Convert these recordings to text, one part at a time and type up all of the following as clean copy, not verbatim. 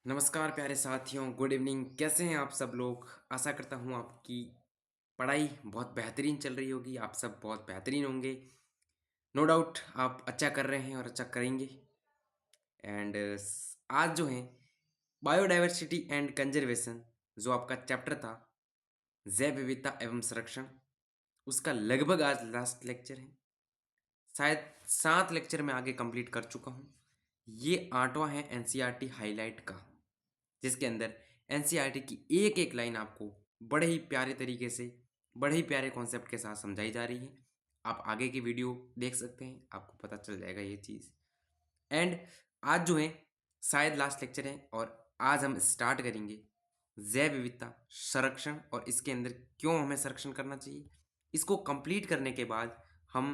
नमस्कार प्यारे साथियों, गुड इवनिंग। कैसे हैं आप सब लोग? आशा करता हूँ आपकी पढ़ाई बहुत बेहतरीन चल रही होगी, आप सब बहुत बेहतरीन होंगे। नो डाउट आप अच्छा कर रहे हैं और अच्छा करेंगे। एंड आज जो है बायोडाइवर्सिटी एंड कंजर्वेशन, जो आपका चैप्टर था जैव विविधता एवं संरक्षण, उसका लगभग आज लास्ट लेक्चर है। शायद 7 लेक्चर मैं आगे कंप्लीट कर चुका हूँ। ये 8वां है एनसीईआरटी हाईलाइट का, जिसके अंदर एनसीईआरटी की एक एक लाइन आपको बड़े ही प्यारे तरीके से, बड़े ही प्यारे कॉन्सेप्ट के साथ समझाई जा रही है। आप आगे की वीडियो देख सकते हैं, आपको पता चल जाएगा ये चीज़। एंड आज जो है शायद लास्ट लेक्चर है और आज हम स्टार्ट करेंगे जैव विविधता संरक्षण और इसके अंदर क्यों हमें संरक्षण करना चाहिए। इसको कंप्लीट करने के बाद हम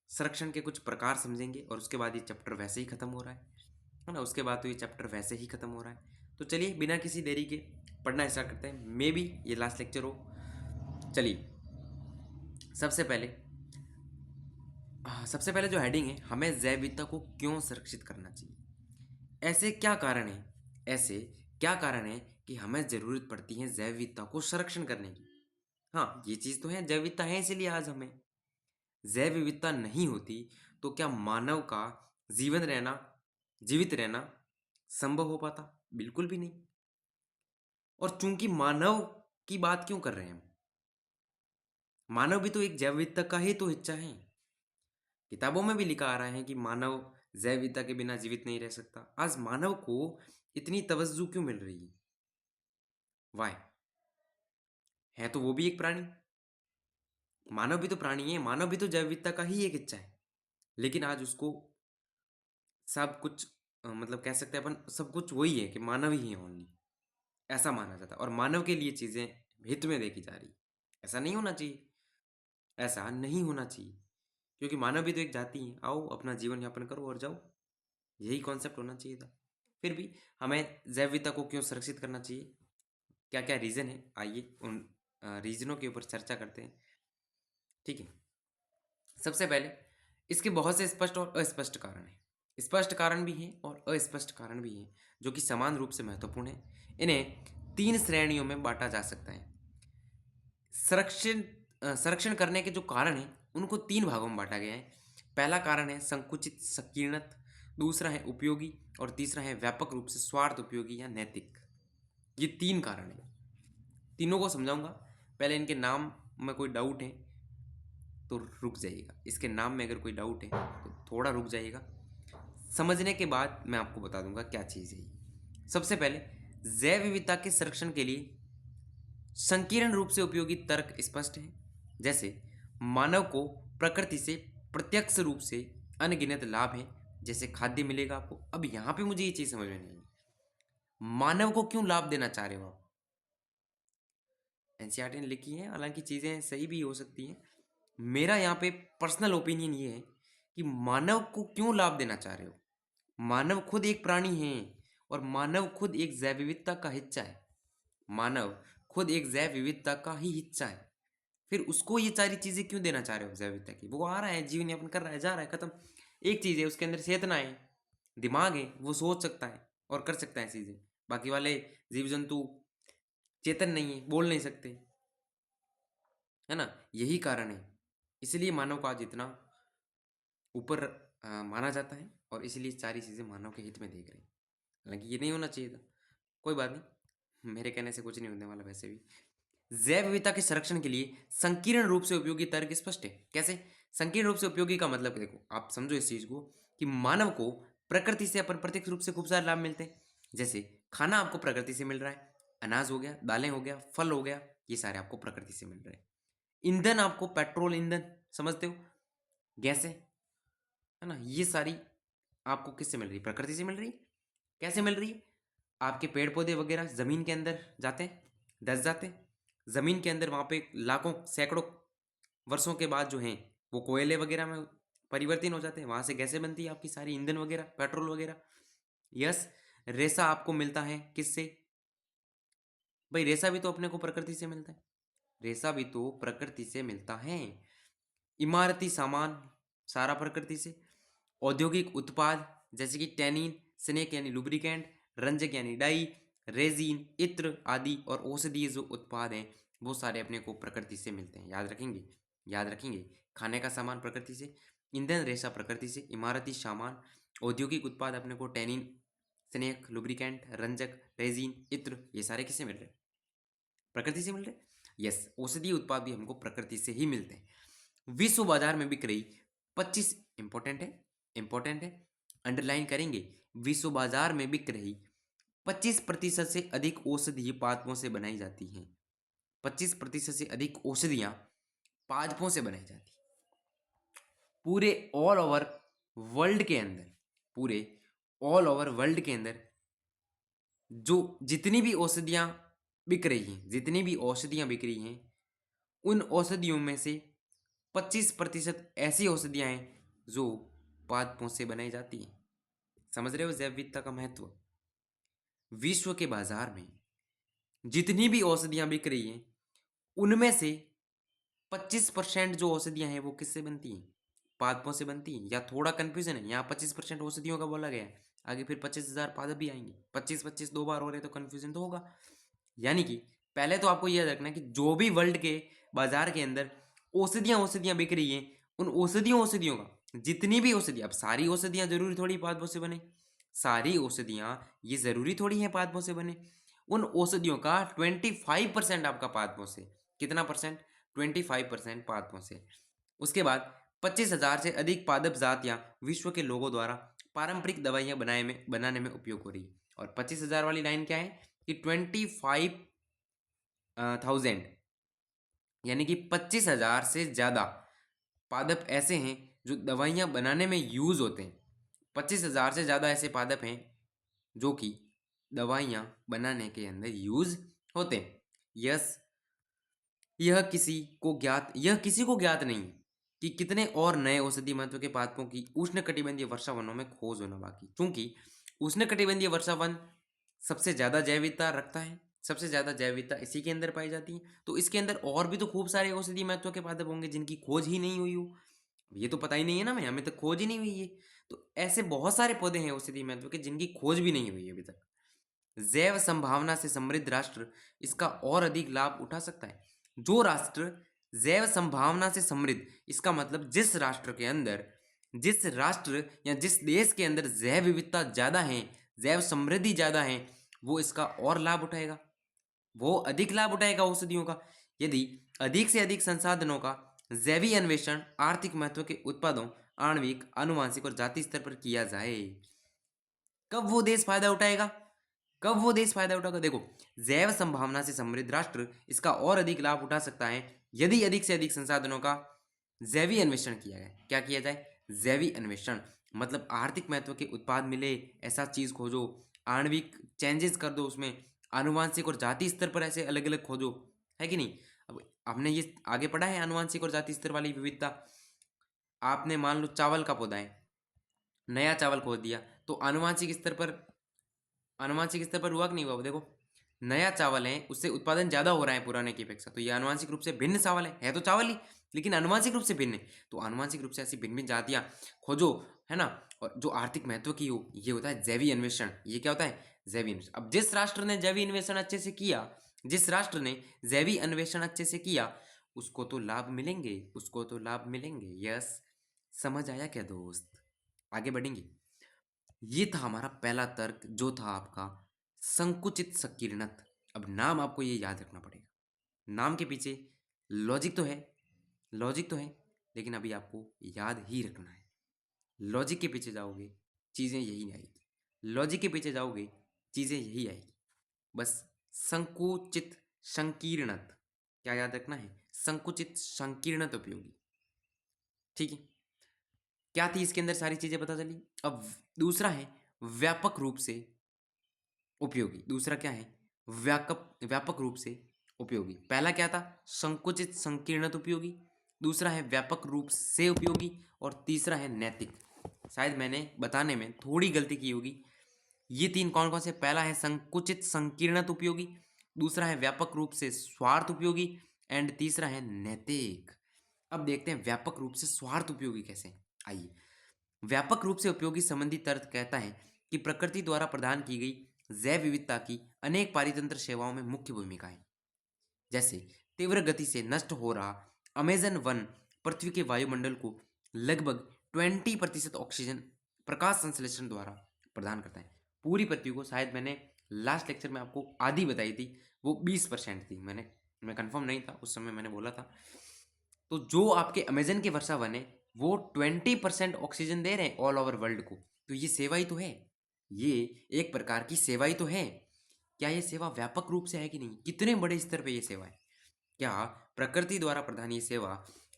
संरक्षण के कुछ प्रकार समझेंगे और उसके बाद ये चैप्टर वैसे ही ख़त्म हो रहा है ना। उसके बाद तो ये चैप्टर वैसे ही ख़त्म हो रहा है। तो चलिए बिना किसी देरी के पढ़ना स्टार्ट करते हैं। मे बी ये लास्ट लेक्चर हो। चलिए सबसे पहले सबसे पहले जो हेडिंग है, हमें जैव विविधता को क्यों संरक्षित करना चाहिए। ऐसे क्या कारण है, ऐसे क्या कारण है कि हमें ज़रूरत पड़ती है जैव विविधता को संरक्षण करने की। हाँ, ये चीज़ तो है, जैव विविधता है इसीलिए आज हमें। जैव विविधता नहीं होती तो क्या मानव का जीवन रहना, जीवित रहना संभव हो पाता? बिल्कुल भी नहीं। और चूंकि मानव की बात क्यों कर रहे हैं हम, मानव भी तो एक जैव विविधता का ही तो हिस्सा है। किताबों में भी लिखा आ रहा है कि मानव जैव विविधता के बिना जीवित नहीं रह सकता। आज मानव को इतनी तवज्जो क्यों मिल रही है? वाई? है तो वो भी एक प्राणी, मानव भी तो प्राणी है, मानव भी तो जैव विविधता का ही एक हिस्सा है। लेकिन आज उसको सब कुछ मतलब कह सकते हैं अपन, सब कुछ वही है कि मानव ही है ओनली, ऐसा माना जाता है। और मानव के लिए चीज़ें हित में देखी जा रही। ऐसा नहीं होना चाहिए, ऐसा नहीं होना चाहिए, क्योंकि मानव भी तो एक जाति है। आओ अपना जीवन यापन करो और जाओ, यही कॉन्सेप्ट होना चाहिए था। फिर भी हमें जैव विविधता को क्यों सुरक्षित करना चाहिए, क्या क्या रीज़न है, आइए उन रीज़नों के ऊपर चर्चा करते हैं। ठीक है, सबसे पहले इसके बहुत से स्पष्ट और अस्पष्ट कारण हैं। स्पष्ट कारण भी हैं और अस्पष्ट कारण भी हैं, जो कि समान रूप से महत्वपूर्ण हैं। इन्हें 3 श्रेणियों में बांटा जा सकता है। संरक्षण संरक्षण करने के जो कारण हैं उनको 3 भागों में बांटा गया है। पहला कारण है संकुचित संकीर्णत, दूसरा है उपयोगी और तीसरा है व्यापक रूप से स्वार्थ उपयोगी या नैतिक। ये 3 कारण हैं, तीनों को समझाऊंगा। पहले इनके नाम में कोई डाउट है तो रुक जाइएगा, इसके नाम में अगर कोई डाउट है तो थोड़ा रुक जाइएगा, समझने के बाद मैं आपको बता दूंगा क्या चीज़ है ये। सबसे पहले जैव विविधता के संरक्षण के लिए संकीर्ण रूप से उपयोगी तर्क स्पष्ट है। जैसे मानव को प्रकृति से प्रत्यक्ष रूप से अनगिनत लाभ है, जैसे खाद्य मिलेगा आपको। अब यहाँ पे मुझे ये चीज़ समझ में नहीं आई, मानव को क्यों लाभ देना चाह रहे हो आप? एनसीईआरटी ने लिखी है, हालांकि चीज़ें सही भी हो सकती हैं। मेरा यहाँ पे पर्सनल ओपिनियन ये है कि मानव को क्यों लाभ देना चाह रहे हो? मानव खुद एक प्राणी है और मानव खुद एक जैव विविधता का हिस्सा है। मानव खुद एक जैव विविधता का ही हिस्सा है, फिर उसको ये सारी चीज़ें क्यों देना चाह रहे हो जैव विविधता की? वो आ रहा है, जीवन यापन कर रहा है, जा रहा है, खत्म। एक चीज़ है, उसके अंदर चेतना है, दिमाग है, वो सोच सकता है और कर सकता है चीज़ें। बाकी वाले जीव जंतु चेतन नहीं है, बोल नहीं सकते, है ना। यही कारण है, इसलिए मानव को आज इतना ऊपर माना जाता है और इसीलिए सारी चीज़ें मानव के हित में देख रहे हैं। हालांकि ये नहीं होना चाहिए था, कोई बात नहीं, मेरे कहने से कुछ नहीं होने वाला। वैसे भी जैव विविधता के संरक्षण के लिए संकीर्ण रूप से उपयोगी तर्क स्पष्ट है। कैसे संकीर्ण रूप से उपयोगी का मतलब? देखो आप समझो इस चीज को कि मानव को प्रकृति से अपन प्रत्यक्ष रूप से खूब सारे लाभ मिलते हैं। जैसे खाना आपको प्रकृति से मिल रहा है, अनाज हो गया, दालें हो गया, फल हो गया, ये सारे आपको प्रकृति से मिल रहे हैं। ईंधन आपको पेट्रोल ईंधन समझते हो, गैसें, है ना, ये सारी आपको किससे मिल रही है? प्रकृति से मिल रही है। कैसे मिल रही है? आपके पेड़ पौधे वगैरह जमीन के अंदर जाते हैं, धस जाते हैं, जमीन के अंदर वहाँ पे लाखों सैकड़ों वर्षों के बाद जो हैं वो कोयले वगैरह में परिवर्तन हो जाते हैं, वहाँ से गैसें बनती है आपकी सारी, ईंधन वगैरह, पेट्रोल वगैरह। यस, रेसा आपको मिलता है किससे? भाई रेसा भी तो अपने को प्रकृति से मिलता है, रेसा भी तो प्रकृति से मिलता है। इमारती सामान सारा प्रकृति से। औद्योगिक उत्पाद जैसे कि टैनिन, स्नेक यानी लुब्रिकेंट, रंजक यानी डाई, रेजिन, इत्र आदि और औषधीय जो उत्पाद हैं वो सारे अपने को प्रकृति से मिलते हैं। याद रखेंगे, याद रखेंगे। खाने का सामान प्रकृति से, ईंधन रेशा प्रकृति से, इमारती सामान, औद्योगिक उत्पाद अपने को टैनिन, स्नेक, लुब्रिकेंट, रंजक, रेजिन, इत्र, ये सारे किससे मिल रहे हैं? प्रकृति से मिल रहे हैं। यस, औषधीय उत्पाद भी हमको प्रकृति से ही मिलते हैं। विश्व बाजार में बिक रही 25, इंपॉर्टेंट है, इंपॉर्टेंट है, अंडरलाइन करेंगे। विश्व बाजार में बिक रही 25% से अधिक औषधीय पादपों से बनाई जाती हैं। 25% से अधिक औषधियां पादपों से बनाई जाती हैं। पूरे ऑल ओवर वर्ल्ड के अंदर, पूरे ऑल ओवर वर्ल्ड के अंदर जो जितनी भी औषधियां बिक रही हैं, जितनी भी औषधियां बिक रही हैं, उन औषधियों में से 25% ऐसी औषधियां हैं जो पादपों से बनाई जाती हैं। समझ रहे हो जैव विविधता का महत्व? विश्व के बाजार में जितनी भी औषधियां बिक रही हैं उनमें से 25% जो औषधियां हैं वो किससे बनती हैं? पादपों से बनती हैं। या थोड़ा कंफ्यूजन है, यहाँ 25% औषधियों का बोला गया है, आगे फिर 25,000 पादप भी आएंगे। 25-25 दो बार हो रहे तो कंफ्यूजन तो होगा। यानी कि पहले तो आपको यह रखना है कि जो भी वर्ल्ड के बाजार के अंदर औषधियां औषधियां बिक रही हैं, उन औषधियों का जितनी भी औषधियां, अब सारी औषधियां जरूरी थोड़ी पादपों से बने, सारी औषधियां ये जरूरी थोड़ी है पादपों से बने। उन औषधियों का 25% आपका पादपों से, कितना परसेंट? 25% पादपों से। उसके बाद 25,000 से अधिक पादप जातियां विश्व के लोगों द्वारा पारंपरिक दवाइयां बनाने में उपयोग हो रही है। और 25,000 वाली लाइन क्या है कि 25,000 यानी कि 25,000 से ज़्यादा पादप ऐसे हैं जो दवाइयां बनाने में यूज़ होते हैं। 25,000 से ज़्यादा ऐसे पादप हैं जो कि दवाइयां बनाने के अंदर यूज़ होते हैं। यस, यह किसी को ज्ञात नहीं कि कितने और नए औषधि महत्व के पादपों की उष्णकटिबंधीय वर्षा वनों में खोज होना बाकी, क्योंकि उष्णकटिबंधीय वर्षा वन सबसे ज़्यादा जैव विविधता रखता है, सबसे ज़्यादा जैव विविधता इसी के अंदर पाई जाती है। तो इसके अंदर और भी तो खूब सारे औषधि महत्व के पादप होंगे जिनकी खोज ही नहीं हुई हो। ये तो पता ही नहीं है ना, मैं हमें तो खोज ही नहीं हुई है। तो ऐसे बहुत सारे पौधे हैं औषधि महत्व के जिनकी खोज भी नहीं हुई है अभी तक। जैव संभावना से समृद्ध राष्ट्र इसका और अधिक लाभ उठा सकता है। जो राष्ट्र जैव संभावना से समृद्ध, इसका मतलब जिस राष्ट्र के अंदर, जिस राष्ट्र या जिस देश के अंदर जैव विविधता ज़्यादा है, जैव समृद्धि ज़्यादा है, वो इसका और लाभ उठाएगा, वो अधिक लाभ उठाएगा औषधियों का। यदि अधिक से अधिक संसाधनों का जैविक अन्वेषण आर्थिक महत्व के उत्पादों, आणविक, आनुवांशिक और जाति स्तर पर किया जाए, कब वो देश फायदा उठाएगा? कब वो देश फायदा उठाएगा? देखो, जैव संभावना से समृद्ध राष्ट्र इसका और अधिक लाभ उठा सकता है यदि अधिक से अधिक संसाधनों का जैविक अन्वेषण किया जाए। क्या किया जाए? जैविक अन्वेषण, मतलब आर्थिक महत्व के उत्पाद मिले, ऐसा चीज खोजो, आणविक चेंजेस कर दो उसमें, आनुवांशिक और जाति स्तर पर ऐसे अलग अलग खोजो, है कि नहीं? अब हमने ये आगे पढ़ा है आनुवांशिक और जाति स्तर वाली विविधता। आपने मान लो चावल का पौधा है, नया चावल खोज दिया, तो आनुवांशिक स्तर पर हुआ कि नहीं हुआ? देखो, नया चावल है, उससे उत्पादन ज्यादा हो रहा है पुराने की अपेक्षा, तो ये आनुवांशिक रूप से भिन्न चावल है तो चावल ही, लेकिन आनुवांशिक रूप से भिन्न है। तो आनुवांशिक रूप से ऐसी भिन्न भिन्न जातियां खोजो, है ना? और जो आर्थिक महत्व की हो, ये होता है जैविक अन्वेषण। ये क्या होता है? जैविक अन्वेषण। अब जिस राष्ट्र ने जैविक अन्वेषण अच्छे से किया, जिस राष्ट्र ने जैविक अन्वेषण अच्छे से किया, उसको तो लाभ मिलेंगे, उसको तो लाभ मिलेंगे। यस, समझ आया क्या दोस्त? आगे बढ़ेंगे। ये था हमारा पहला तर्क, जो था आपका संकुचित संकीर्णत। अब नाम आपको ये याद रखना पड़ेगा, नाम के पीछे लॉजिक तो है, लॉजिक तो है, लेकिन अभी आपको याद ही रखना है। लॉजिक के पीछे जाओगे चीज़ें यही आएगी, लॉजिक के पीछे जाओगे चीज़ें यही आएगी। बस संकुचित संकीर्णत क्या याद रखना है? संकुचित संकीर्णत उपयोगी। ठीक है, क्या थी इसके अंदर सारी चीजें पता चली। अब दूसरा है व्यापक रूप से उपयोगी। दूसरा क्या है? व्यापक रूप से उपयोगी। पहला क्या था? संकुचित संकीर्णत उपयोगी। दूसरा है व्यापक रूप से उपयोगी, और तीसरा है नैतिक। शायद मैंने बताने में थोड़ी गलती की होगी। ये तीन कौन कौन से? पहला है संकुचित संकीर्णत उपयोगी, दूसरा है व्यापक रूप से स्वार्थ उपयोगी, एंड तीसरा है नैतिक। अब देखते हैं व्यापक रूप से स्वार्थ उपयोगी कैसे। आइए, व्यापक रूप से उपयोगी संबंधी तर्क कहता है कि प्रकृति द्वारा प्रदान की गई जैव विविधता की अनेक पारितंत्र सेवाओं में मुख्य भूमिका है। जैसे तीव्र गति से नष्ट हो रहा अमेजन वन पृथ्वी के वायुमंडल को लगभग 20% ऑक्सीजन प्रकाश संश्लेषण द्वारा प्रदान करता है। पूरी पृथ्वी को, शायद मैंने लास्ट लेक्चर में आपको आधी बताई थी, वो 20% थी। मैं कंफर्म नहीं था उस समय, मैंने बोला था। तो जो आपके अमेजन के वर्षा वन है वो 20% ऑक्सीजन दे रहे हैं ऑल ओवर वर्ल्ड को। तो ये सेवा ही तो है, ये एक प्रकार की सेवा ही तो है। क्या ये सेवा व्यापक रूप से है कि नहीं? कितने बड़े स्तर पे ये सेवा है? क्या प्रकृति द्वारा प्रदान ये सेवा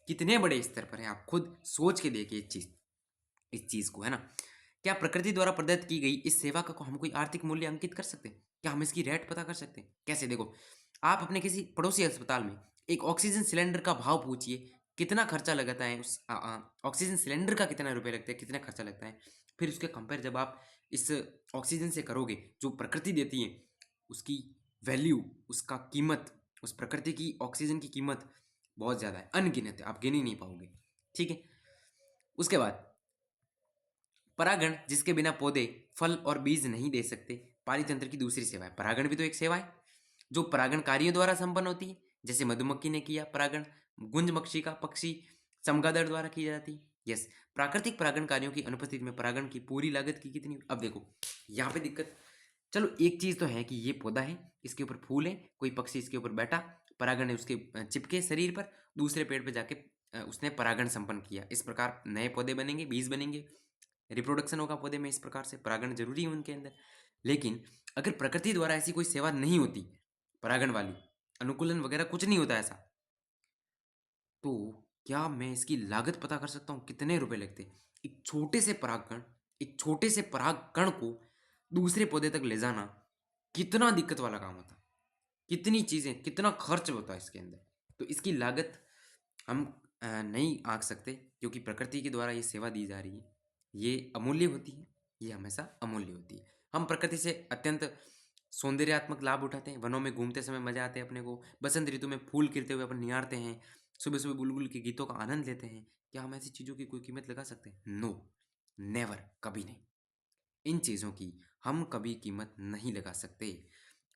कितने बड़े स्तर पर है? आप खुद सोच के देखिए इस चीज को, है ना। क्या प्रकृति द्वारा प्रदत्त की गई इस सेवा का को हम कोई आर्थिक मूल्य अंकित कर सकते हैं? क्या हम इसकी रेट पता कर सकते हैं? कैसे? देखो, आप अपने किसी पड़ोसी अस्पताल में एक ऑक्सीजन सिलेंडर का भाव पूछिए, कितना खर्चा लगता है उस ऑक्सीजन सिलेंडर का, कितना रुपए लगते हैं, कितना खर्चा लगता है। फिर उसके कंपेयर जब आप इस ऑक्सीजन से करोगे जो प्रकृति देती है, उसकी वैल्यू, उसका कीमत, उस प्रकृति की ऑक्सीजन की कीमत बहुत ज़्यादा है, अनगिनत है, आप गिन ही नहीं पाओगे। ठीक है। उसके बाद परागण, जिसके बिना पौधे फल और बीज नहीं दे सकते, पारितंत्र की दूसरी सेवा है। परागण भी तो एक सेवा है जो परागणकारियों द्वारा संपन्न होती है। जैसे मधुमक्खी ने किया परागण, गुंज मक्षी का पक्षी चमगादड़ द्वारा की जाती है। यस, प्राकृतिक परागणकारियों की अनुपस्थिति में परागण की पूरी लागत की कितनी? अब देखो यहाँ पे दिक्कत, चलो एक चीज तो है कि ये पौधा है, इसके ऊपर फूल है, कोई पक्षी इसके ऊपर बैठा, परागण है उसके चिपके शरीर पर, दूसरे पेड़ पे जाके उसने परागण संपन्न किया। इस प्रकार नए पौधे बनेंगे, बीज बनेंगे, रिप्रोडक्शन होगा पौधे में। इस प्रकार से परागण जरूरी है उनके अंदर। लेकिन अगर प्रकृति द्वारा ऐसी कोई सेवा नहीं होती, परागण वाली, अनुकूलन वगैरह कुछ नहीं होता ऐसा, तो क्या मैं इसकी लागत पता कर सकता हूँ कितने रुपए लगते? एक छोटे से परागकण को दूसरे पौधे तक ले जाना कितना दिक्कत वाला काम होता, कितनी चीजें, कितना खर्च होता है इसके अंदर। तो इसकी लागत हम नहीं आंक सकते, क्योंकि प्रकृति के द्वारा ये सेवा दी जा रही है, ये अमूल्य होती है, ये हमेशा अमूल्य होती है। हम प्रकृति से अत्यंत सौंदर्यात्मक लाभ उठाते हैं, वनों में घूमते समय मजा आते हैं अपने को, बसंत ऋतु में फूल खिलते हुए अपन निहारते हैं, सुबह सुबह बुलबुल के गीतों का आनंद लेते हैं। क्या हम ऐसी चीज़ों की कोई कीमत लगा सकते हैं? नो, नेवर, कभी नहीं। इन चीज़ों की हम कभी कीमत नहीं लगा सकते।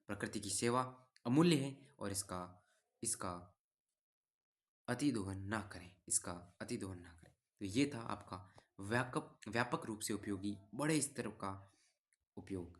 प्रकृति की सेवा अमूल्य है और इसका इसका अति दोहन ना करें, इसका अति दोहन ना करें। तो ये था आपका व्यापक रूप से उपयोगी बड़े स्तर का उपयोग।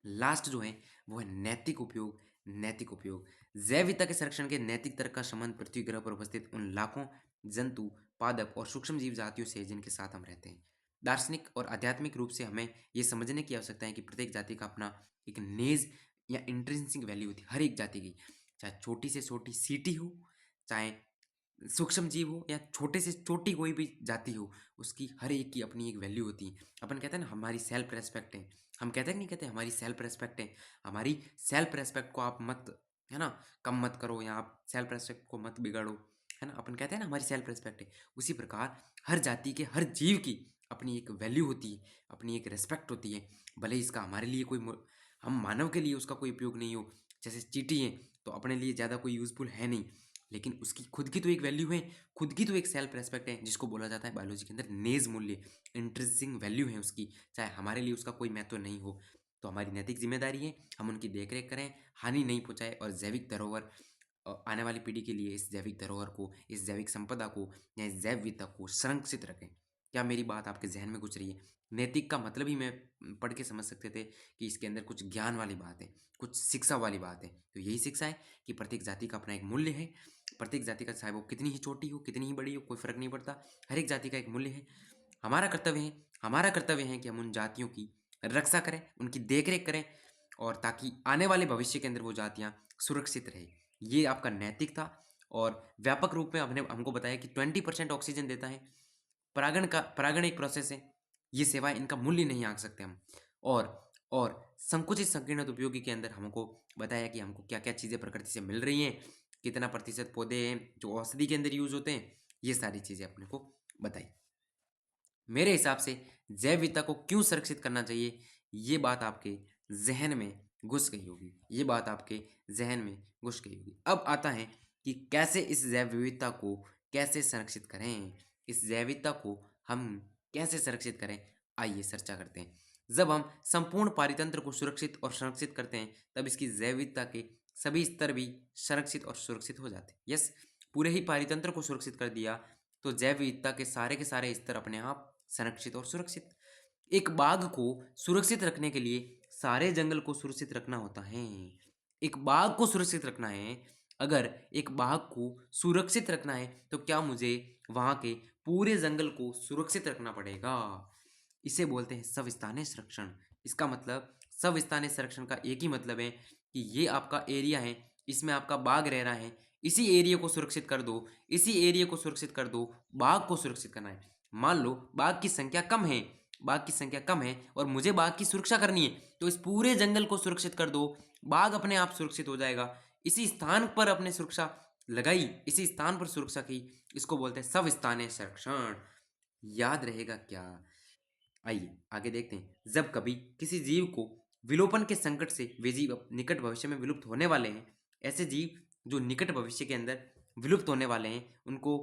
लास्ट जो है वो है नैतिक उपयोग। नैतिक उपयोग, जैव विविधता के संरक्षण के नैतिक तर्क का संबंध पृथ्वी ग्रह पर उपस्थित उन लाखों जंतु, पादप और सूक्ष्म जीव जातियों से है जिनके साथ हम रहते हैं। दार्शनिक और आध्यात्मिक रूप से हमें ये समझने की आवश्यकता है कि प्रत्येक जाति का अपना एक नेज या इंट्रिंसिक वैल्यू होती है, हर एक जाति की, चाहे छोटी से छोटी सीटी हो, चाहे सूक्ष्म जीव हो, या छोटे से छोटी कोई भी जाति हो, उसकी हर एक की अपनी एक वैल्यू होती है। अपन कहते हैं ना हमारी सेल्फ रेस्पेक्ट है, हम कहते हैं नहीं कहते हमारी सेल्फ रेस्पेक्ट है। हमारी सेल्फ रेस्पेक्ट को आप मत, है ना, कम मत करो, या आप सेल्फ रेस्पेक्ट को मत बिगाड़ो, है ना। अपन कहते हैं ना हमारी सेल्फ रेस्पेक्ट है। उसी प्रकार हर जाति के हर जीव की अपनी एक वैल्यू होती है, अपनी एक रेस्पेक्ट होती है। भले इसका हमारे लिए कोई हम मानव के लिए उसका कोई उपयोग नहीं हो, जैसे चींटी है तो अपने लिए ज़्यादा कोई यूजफुल है नहीं, लेकिन उसकी खुद की तो एक वैल्यू है, खुद की तो एक सेल्फ रेस्पेक्ट है, जिसको बोला जाता है बायोलॉजी के अंदर नेज मूल्य, इंट्रिंसिक वैल्यू है उसकी। चाहे हमारे लिए उसका कोई महत्व नहीं हो, तो हमारी नैतिक जिम्मेदारी है हम उनकी देखरेख करें, हानि नहीं पहुंचाए, और जैविक धरोहर आने वाली पीढ़ी के लिए इस जैविक धरोहर को, इस जैविक संपदा को या इस जैव विविधता को संरक्षित रखें। क्या मेरी बात आपके जहन में गुजरी है? नैतिक का मतलब ही मैं पढ़ के समझ सकते थे कि इसके अंदर कुछ ज्ञान वाली बात है, कुछ शिक्षा वाली बात है। तो यही शिक्षा है कि प्रत्येक जाति का अपना एक मूल्य है। प्रत्येक जाति का, चाहे वो कितनी ही छोटी हो, कितनी ही बड़ी हो, कोई फर्क नहीं पड़ता, हर एक जाति का एक मूल्य है। हमारा कर्तव्य है कि हम उन जातियों की रक्षा करें, उनकी देखरेख करें, और ताकि आने वाले भविष्य के अंदर वो जातियाँ सुरक्षित रहे। ये आपका नैतिक था। और व्यापक रूप में हमने हमको बताया कि 20% ऑक्सीजन देता है। परागण एक प्रोसेस है, ये सेवाएं, इनका मूल्य नहीं आंक सकते हम। और संकुचित संकीर्णत उपयोगी के अंदर हमको बताया कि हमको क्या क्या चीज़ें प्रकृति से मिल रही हैं, कितना प्रतिशत पौधे हैं जो औषधि के अंदर यूज होते हैं, ये सारी चीज़ें अपने को बताई। मेरे हिसाब से जैव विविधता को क्यों सुरक्षित करना चाहिए, ये बात आपके जहन में घुस गई होगी, ये बात आपके जहन में घुस गई होगी। अब आता है कि कैसे इस जैव विविधता को कैसे संरक्षित करें, इस जैव विविधता को हम कैसे संरक्षित करें। आइए चर्चा करते हैं। जब हम संपूर्ण पारितंत्र को सुरक्षित और संरक्षित करते हैं तब इसकी जैव विविधता के सभी स्तर भी संरक्षित और सुरक्षित हो जाते हैं। यस, पूरे ही पारितंत्र को सुरक्षित कर दिया तो जैव विविधता के सारे स्तर अपने आप संरक्षित और सुरक्षित। एक बाघ को सुरक्षित रखने के लिए सारे जंगल को सुरक्षित रखना होता है। एक बाघ को सुरक्षित रखना है, अगर एक बाघ को सुरक्षित रखना है तो क्या मुझे वहां के पूरे जंगल को सुरक्षित रखना पड़ेगा। इसे बोलते हैं सविस्थानीय संरक्षण। इसका मतलब सविस्थानीय संरक्षण का एक ही मतलब है कि ये आपका एरिया है, इसमें आपका बाघ रह रहा है, इसी एरिया को सुरक्षित कर दो, इसी एरिया को सुरक्षित कर दो, बाघ को सुरक्षित करना है। मान लो बाघ की संख्या कम है, बाघ की संख्या कम है और मुझे बाघ की सुरक्षा करनी है, तो इस पूरे जंगल को सुरक्षित कर दो, बाघ अपने आप सुरक्षित हो जाएगा। इसी स्थान पर अपने सुरक्षा लगाई, इसी स्थान पर सुरक्षा की, इसको बोलते हैं सविस्थानीय संरक्षण। याद रहेगा क्या? आइए आगे देखते हैं। जब कभी किसी जीव को विलोपन के संकट से वे जीव निकट भविष्य में विलुप्त होने वाले हैं, ऐसे जीव जो निकट भविष्य के अंदर विलुप्त होने वाले हैं, उनको,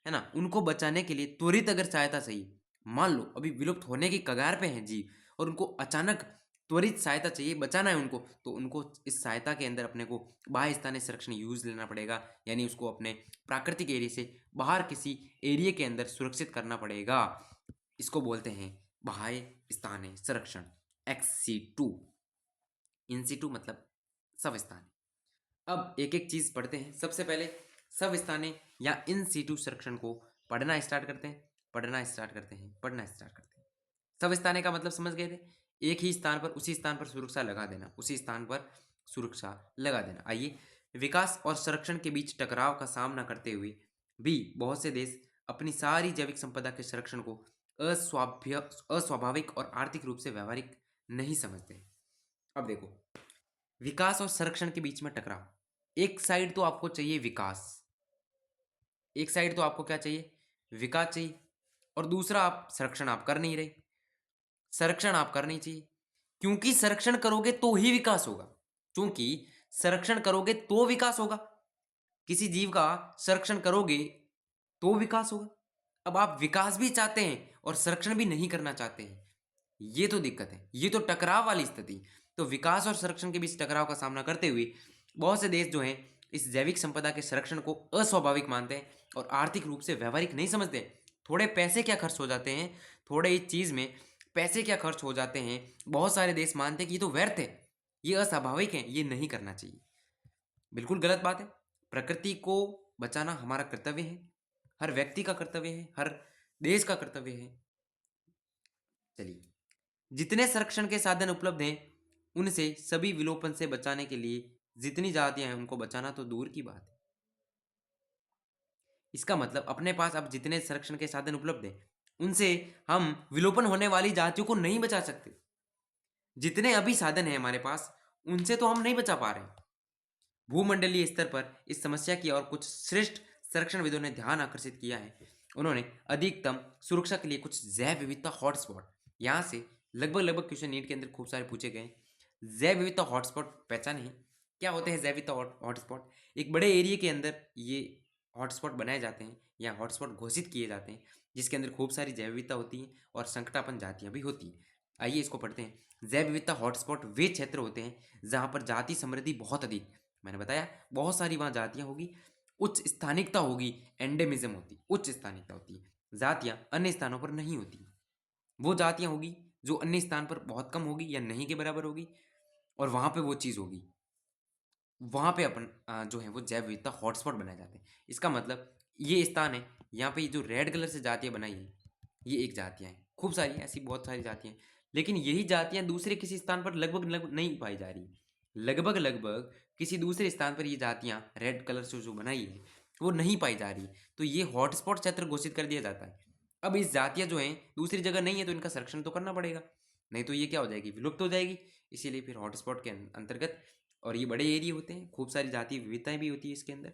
है ना, उनको बचाने के लिए त्वरित अगर सहायता चाहिए, मान लो अभी विलुप्त होने की कगार पे हैं जीव और उनको अचानक त्वरित सहायता चाहिए, बचाना है उनको, तो उनको इस सहायता के अंदर अपने को बाह्य स्थानीय संरक्षण यूज लेना पड़ेगा, यानी उसको अपने प्राकृतिक एरिया से बाहर किसी एरिया के अंदर सुरक्षित करना पड़ेगा। इसको बोलते हैं बाह्य स्थानीय संरक्षण, XC2। INC2 मतलब सविस्थानीय। अब एक एक चीज पढ़ते हैं। सबसे पहले सविस्थानीय या इन सीटू संरक्षण को पढ़ना स्टार्ट करते हैं, पढ़ना स्टार्ट करते हैं, पढ़ना स्टार्ट करते हैं। सविस्थानीय का मतलब समझ गए थे, एक ही स्थान पर, उसी स्थान पर सुरक्षा लगा देना, उसी स्थान पर सुरक्षा लगा देना। आइए, विकास और संरक्षण के बीच टकराव का सामना करते हुए भी बहुत से देश अपनी सारी जैविक संपदा के संरक्षण को अस्वाभाविक और आर्थिक रूप से व्यवहारिक नहीं समझते। अब देखो, विकास और संरक्षण के बीच में टकराव। एक साइड तो आपको चाहिए विकास, एक साइड तो आपको क्या चाहिए, विकास चाहिए, और दूसरा आप संरक्षण आप कर नहीं रहे, संरक्षण आप कर नहीं चाहिए, क्योंकि संरक्षण करोगे तो ही विकास होगा, क्योंकि संरक्षण करोगे तो विकास होगा। किसी जीव का संरक्षण करोगे तो विकास होगा। अब आप विकास भी चाहते हैं और संरक्षण भी नहीं करना चाहते हैं, ये तो दिक्कत है, ये तो टकराव वाली स्थिति। तो विकास और संरक्षण के बीच टकराव का सामना करते हुए बहुत से देश जो हैं इस जैविक संपदा के संरक्षण को अस्वाभाविक मानते हैं और आर्थिक रूप से व्यवहारिक नहीं समझते। थोड़े पैसे क्या खर्च हो जाते हैं, थोड़े इस चीज में पैसे क्या खर्च हो जाते हैं, बहुत सारे देश मानते हैं कि ये तो व्यर्थ है, ये अस्वाभाविक है, ये नहीं करना चाहिए। बिल्कुल गलत बात है। प्रकृति को बचाना हमारा कर्तव्य है, हर व्यक्ति का कर्तव्य है, हर देश का कर्तव्य है। चलिए, जितने संरक्षण के साधन उपलब्ध हैं उनसे सभी विलोपन से बचाने के लिए जितनी जातियां हैं उनको बचाना तो दूर की बात है। इसका मतलब अपने पास अब जितने संरक्षण के साधन उपलब्ध हैं उनसे हम विलोपन होने वाली जातियों को नहीं बचा सकते। जितने अभी साधन हैं हमारे पास उनसे तो हम नहीं बचा पा रहे। भूमंडलीय स्तर पर इस समस्या की और कुछ श्रेष्ठ संरक्षणविदों ने ध्यान आकर्षित किया है। उन्होंने अधिकतम सुरक्षा के लिए कुछ जैव विविधता हॉटस्पॉट, यहाँ से लगभग लगभग क्वेश्चन नीट के अंदर खूब सारे पूछे गए। जैव विविधता हॉटस्पॉट पहचाने हैं, क्या होते हैं जैव विविधता हॉटस्पॉट? एक बड़े एरिया के अंदर ये हॉटस्पॉट बनाए जाते हैं या हॉटस्पॉट घोषित किए जाते हैं जिसके अंदर खूब सारी जैव विविधता होती है और संकटापन जातियां भी होती हैं। आइए इसको पढ़ते हैं। जैव विविधता हॉटस्पॉट वे क्षेत्र होते हैं जहाँ पर जाति समृद्धि बहुत अधिक, मैंने बताया बहुत सारी वहाँ जातियाँ होगी, उच्च स्थानिकता होगी, एंडेमिज्म होती, उच्च स्थानिकता होती है, जातियाँ अन्य स्थानों पर नहीं होती। वो जातियाँ होगी जो अन्य स्थान पर बहुत कम होगी या नहीं के बराबर होगी और वहाँ पे वो चीज़ होगी, वहाँ पे अपन जो है वो जैव विविधता हॉटस्पॉट बनाए जाते हैं। इसका मतलब ये स्थान है, यहाँ पे जो रेड कलर से जातियाँ बनाई हैं ये एक जातियाँ हैं, खूब सारी ऐसी बहुत सारी जातियाँ हैं, लेकिन यही जातियाँ दूसरे किसी स्थान पर लगभग लगभग नहीं पाई जा रही। लगभग लगभग किसी दूसरे स्थान पर ये जातियाँ रेड कलर से जो बनाई है वो नहीं पाई जा रही, तो ये हॉटस्पॉट क्षेत्र घोषित कर दिया जाता है। अब इस जातियाँ जो हैं दूसरी जगह नहीं है तो इनका संरक्षण तो करना पड़ेगा, नहीं तो ये क्या हो जाएगी, विलुप्त हो जाएगी। इसीलिए फिर हॉटस्पॉट के अंतर्गत, और ये बड़े एरिया होते हैं, खूब सारी जातीय विविधताएं भी होती है इसके अंदर।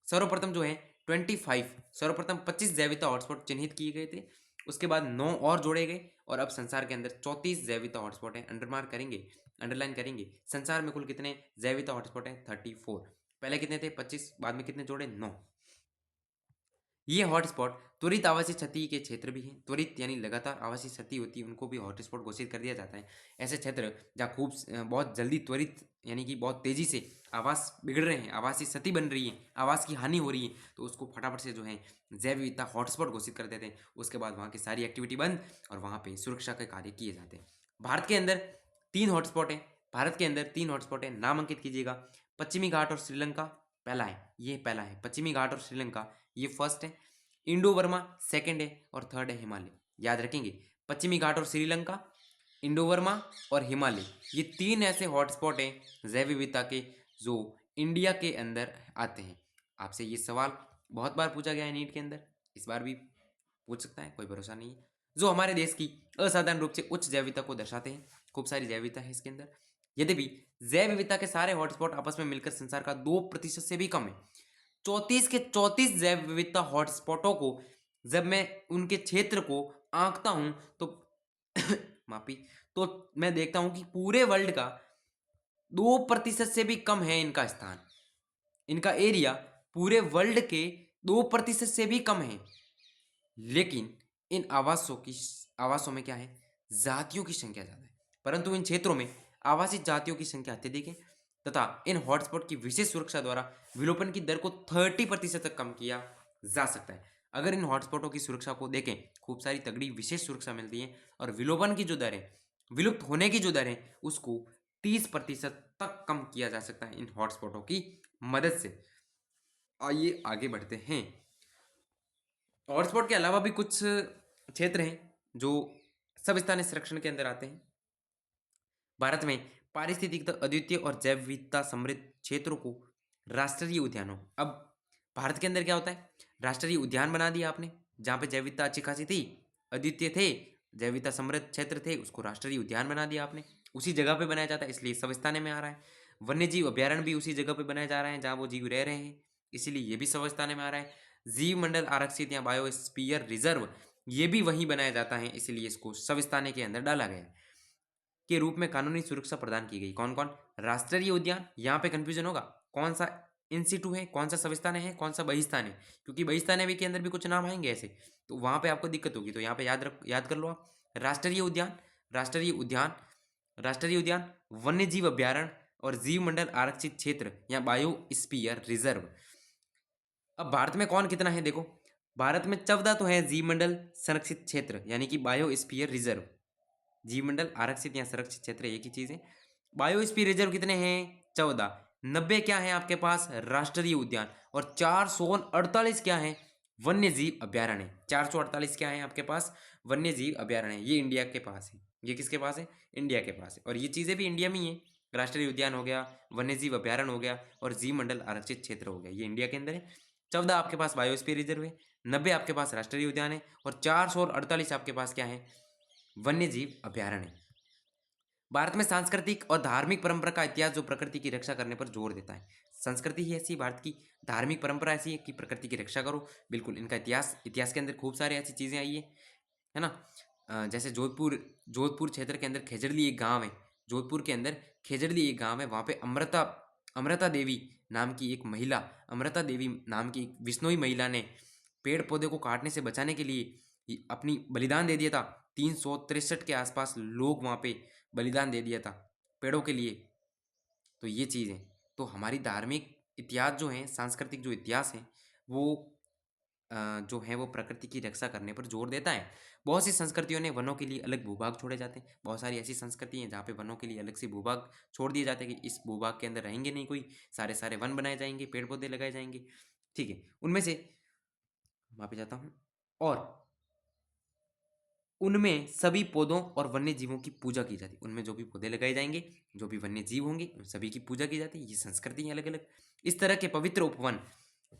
सर्वप्रथम जो है 25, सर्वप्रथम 25 जैविकता हॉटस्पॉट चिन्हित किए गए थे, उसके बाद 9 और जोड़े गए और अब संसार के अंदर 34 जैविकता हॉटस्पॉट हैं। अंडरमार्क करेंगे, अंडरलाइन करेंगे, संसार में कुल कितने जैविकता हॉटस्पॉट हैं? 34। पहले कितने थे? 25, बाद में कितने जोड़े? 9। ये हॉटस्पॉट त्वरित आवासीय क्षति के क्षेत्र भी हैं। त्वरित यानी लगातार आवासीय क्षति होती है, उनको भी हॉटस्पॉट घोषित कर दिया जाता है। ऐसे क्षेत्र जहाँ बहुत जल्दी त्वरित यानी कि बहुत तेजी से आवास बिगड़ रहे हैं, आवासीय क्षति बन रही है, आवास की हानि हो रही है, तो उसको फटाफट से जो है जैव विविधता हॉटस्पॉट घोषित कर देते हैं। उसके बाद वहाँ की सारी एक्टिविटी बंद और वहाँ पे सुरक्षा के कार्य किए जाते हैं। भारत के अंदर 3 हॉटस्पॉट हैं। भारत के अंदर 3 हॉटस्पॉट है, नाम अंकित कीजिएगा। पश्चिमी घाट और श्रीलंका पहला है, ये पहला है। पश्चिमी घाट और श्रीलंका ये फर्स्ट है। इंडो वर्मा सेकंड है और थर्ड है हिमालय। याद रखेंगे, पश्चिमी घाट और श्रीलंका, इंडो वर्मा और हिमालय, ये 3 ऐसे हॉटस्पॉट हैं जैव विविधता के जो इंडिया के अंदर आते हैं। आपसे ये सवाल बहुत बार पूछा गया है नीट के अंदर, इस बार भी पूछ सकता है, कोई भरोसा नहीं है। जो हमारे देश की असाधारण रूप से उच्च जैव विविधता को दर्शाते हैं। खूब सारी जैव विविधता है इसके अंदर। यद्यपि जैव विविधता के सारे हॉटस्पॉट आपस में मिलकर संसार का 2% से भी कम है। 34 के 34 जैव विविधता हॉटस्पॉटों को जब मैं उनके क्षेत्र को आंकता हूं तो माफी, तो मैं देखता हूं कि पूरे वर्ल्ड का 2% से भी कम है इनका स्थान, इनका एरिया पूरे वर्ल्ड के 2% से भी कम है। लेकिन इन आवासों में क्या है, जातियों की संख्या ज्यादा है, परंतु इन क्षेत्रों में आवासित जातियों की संख्या अत्यधिक है तथा इन हॉटस्पॉट की विशेष सुरक्षा द्वारा विलोपन की दर को 30% तक कम किया जा सकता है। अगर इन हॉटस्पॉटों की सुरक्षा को देखें, खूब सारी तगड़ी विशेष सुरक्षा मिलती है और विलोपन की जो दर है, विलुप्त होने की जो दर है, उसको 30% तक कम किया जा सकता है इन हॉटस्पॉटों की मदद से। आइए आगे बढ़ते हैं। हॉटस्पॉट के अलावा भी कुछ क्षेत्र हैं जो सब स्थानीय संरक्षण के अंदर आते हैं। भारत में पारिस्थितिक अद्वितीय और जैव विविधता समृद्ध क्षेत्रों को राष्ट्रीय उद्यानों, अब भारत के अंदर क्या होता है, राष्ट्रीय उद्यान बना दिया आपने, जहाँ पे जैव विविधता अच्छी खासी थी, अद्वितीय थे, जैव विविधता समृद्ध क्षेत्र थे, उसको राष्ट्रीय उद्यान बना दिया आपने। उसी जगह पे बनाया जाता है, इसलिए सब स्थानीय में आ रहा है। वन्य जीव अभ्यारण्य भी उसी जगह पे बनाए जा रहे हैं जहाँ वो जीव रह रहे हैं, इसीलिए ये भी सब स्थानीय में आ रहा है। जीव मंडल आरक्षित या बायोस्फीयर रिजर्व, ये भी वहीं बनाया जाता है, इसीलिए इसको सब स्थानीय के अंदर डाला गया है। के रूप में कानूनी सुरक्षा प्रदान की गई। कौन कौन, राष्ट्रीय उद्यान, यहाँ पे कंफ्यूजन होगा कौन सा इन सिटू है, कौन सा सविस्थान है, कौन सा बहिस्थान है, क्योंकि बहिस्थान भी के अंदर भी कुछ नाम आएंगे ऐसे, तो वहाँ पे आपको दिक्कत होगी। तो यहाँ पे याद कर लो आप, राष्ट्रीय उद्यान, राष्ट्रीय उद्यान, राष्ट्रीय उद्यान, वन्य जीव अभ्यारण्य और जीव मंडल आरक्षित क्षेत्र या बायोस्फीयर रिजर्व। अब भारत में कौन कितना है देखो, भारत में 14 तो है जीव मंडल संरक्षित क्षेत्र यानी कि बायोस्फीयर रिजर्व। जीवमंडल आरक्षित या संरक्षित क्षेत्र एक ही चीज है। बायोस्फीयर रिजर्व कितने हैं, 14। 90 क्या है आपके पास, राष्ट्रीय उद्यान, और 448 क्या है, वन्य जीव अभ्यारण्य। 448 क्या है आपके पास, वन्य जीव अभ्यारण्य। ये इंडिया के पास है, ये किसके पास है, इंडिया के पास है, और ये चीजें भी इंडिया में ही है। राष्ट्रीय उद्यान हो गया, वन्य जीव अभ्यारण्य हो गया और जीव मंडल आरक्षित क्षेत्र हो गया, ये इंडिया के अंदर है। 14 आपके पास बायोस्फीयर रिजर्व है, 90 आपके पास राष्ट्रीय उद्यान है और 448 आपके पास क्या है, वन्य जीव अभ्यारण्य। भारत में सांस्कृतिक और धार्मिक परंपरा का इतिहास जो प्रकृति की रक्षा करने पर जोर देता है। संस्कृति ही ऐसी, भारत की धार्मिक परंपरा ऐसी है कि प्रकृति की रक्षा करो। बिल्कुल, इनका इतिहास के अंदर खूब सारी ऐसी चीजें आई है ना। जैसे जोधपुर जोधपुर क्षेत्र के अंदर खेजड़ली एक गांव है, जोधपुर के अंदर खेजड़ली एक गांव है, वहाँ पे अमृता अमृता देवी नाम की एक महिला, अमृता देवी नाम की एक विष्णोई महिला ने पेड़ पौधे को काटने से बचाने के लिए अपनी बलिदान दे दिया था। 363 के आसपास लोग वहाँ पे बलिदान दे दिया था पेड़ों के लिए। तो ये चीज़ है। तो हमारी धार्मिक इतिहास जो है, सांस्कृतिक जो इतिहास है, वो जो है वो प्रकृति की रक्षा करने पर जोर देता है। बहुत सी संस्कृतियों ने वनों के लिए अलग भूभाग छोड़े जाते हैं। बहुत सारी ऐसी संस्कृति हैं जहाँ पे वनों के लिए अलग से भूभाग छोड़ दिए जाते हैं कि इस भूभाग के अंदर रहेंगे नहीं कोई, सारे सारे वन बनाए जाएंगे, पेड़ पौधे लगाए जाएंगे। ठीक है, उनमें से वहाँ पे जाता हूँ, और उनमें सभी पौधों और वन्य जीवों की पूजा की जाती है। उनमें जो भी पौधे लगाए जाएंगे, जो भी वन्य जीव होंगे, उन सभी की पूजा की जाती है। ये संस्कृति है अलग अलग। इस तरह के पवित्र उपवन